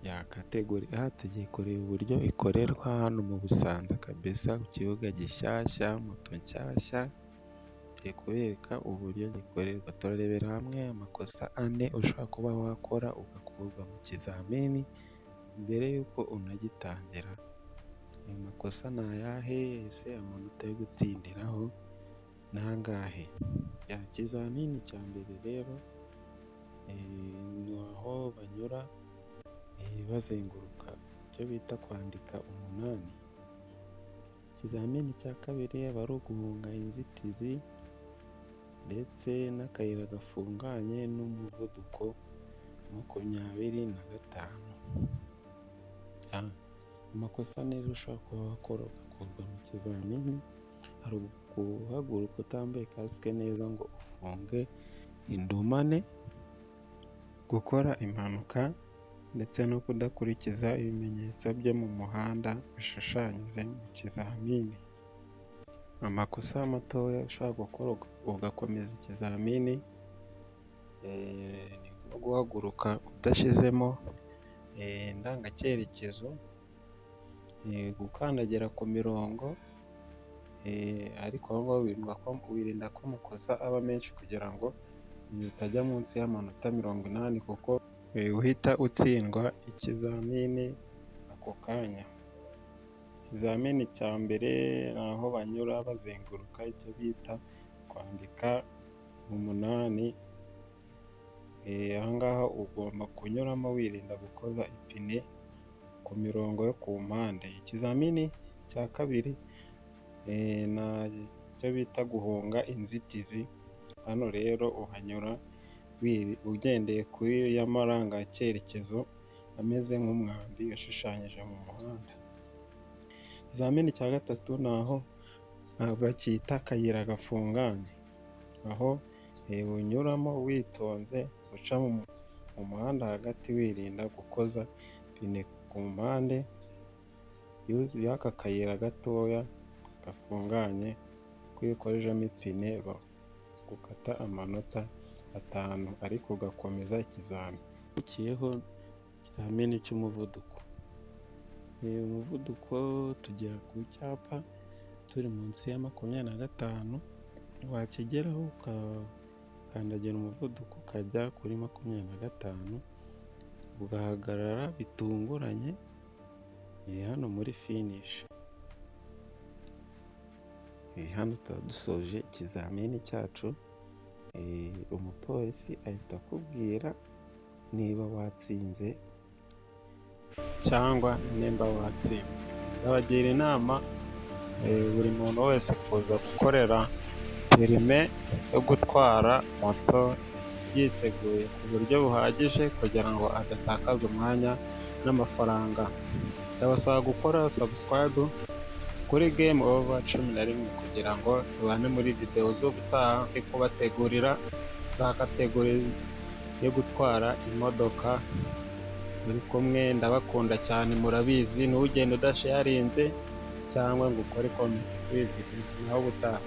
ya kategori A tugiye kureba uburyo ikorerwa hano mu Busanza kabisa, ku kibuga gishyashya, moto nshyashya. Tugiye kubereka uburyo gikorerwa, turarebera hamwe amakosa 4 ushobora kuba wakora ugakurwa mu kizamini mbere y'uko unagitangira. Ayo makosa ni ayahe? Ese amanota yo gutsindiraho ni angahe? Ikizamini cya mbere rero ni aho banyura bazenguruka, icyo bita kwandika 8. Ikizamini cya kabiri aba ari uguhunga inzitizi ndetse n'akayira gafunganye n'umuvuduko 25. Amakosa rero ushobora kuba wakora ugakurwa mu kizamini, hari guhaguruka utambaye kasike neza ngo ufunge indumane, gukora impanuka ndetse no kudakurikiza ibimenyetso byo mu muhanda bishushanyije mu kizamini. Amakosa matoya ushobora gukora ugakomeza ikizamini ni nko guhaguruka udashyizemo indangacyerekezo, gukandagira ku mirongo, ariko aho wirinda ko amakosa aba menshi kugira ngo utajya munsi y'amanota 80 kuko uhita utsindwa ikizamini ako kanya. Ikizamini cya mbere ni aho banyura bazenguruka, icyo bita kwandika 8. Aha ngaha ugomba kunyuramo wirinda gukoza ipine ku mirongo yo ku mpande. Ikizamini cya kabiri icyo bita guhunga inzitizi, hano rero uhanyura ugendeye kuri y'amarangacyerekezo ameze nk'umwambi washushanyije mu muhanda. Ikizamini cya gatatu ni aho bacyita akayira gafunganye, aho unyuramo witonze, uca mu muhanda hagati wirinda gukoza ipine ku mpande y'aka kayira gatoya gafunganye, ko iyo ukorejemo ipine gukata amanota 5 ariko ugakomeza ikizamini. Ukurikiyeho ikizamini cy'umuvuduko. Umuvuduko tugera ku cyapa turi munsi ya 25, wakigeraho ukandagira umuvuduko ukajya kuri 25, ugahagarara bitunguranye hano muri finish. Hano tuba dusoje ikizamini cyacu, umupolisi ahita akubwira niba watsinze cyangwa nimba watsinda. Ndabagira inama buri muntu wese kuza gukorera perime yo gutwara moto yiteguye ku buryo buhagije kugira ngo adatakaza umwanya n'amafaranga. Ndabasaba gukora subscribe kuri Game Over 11 kugira ngo tubane muri video z'ubutaha ndi kubategurira za kategori yo gutwara imodoka. Turi kumwe, ndabakunda cyane, murabizi. Ntugende udasharinze cyangwa ngo ukore comment kuri video. Naho ubutaha.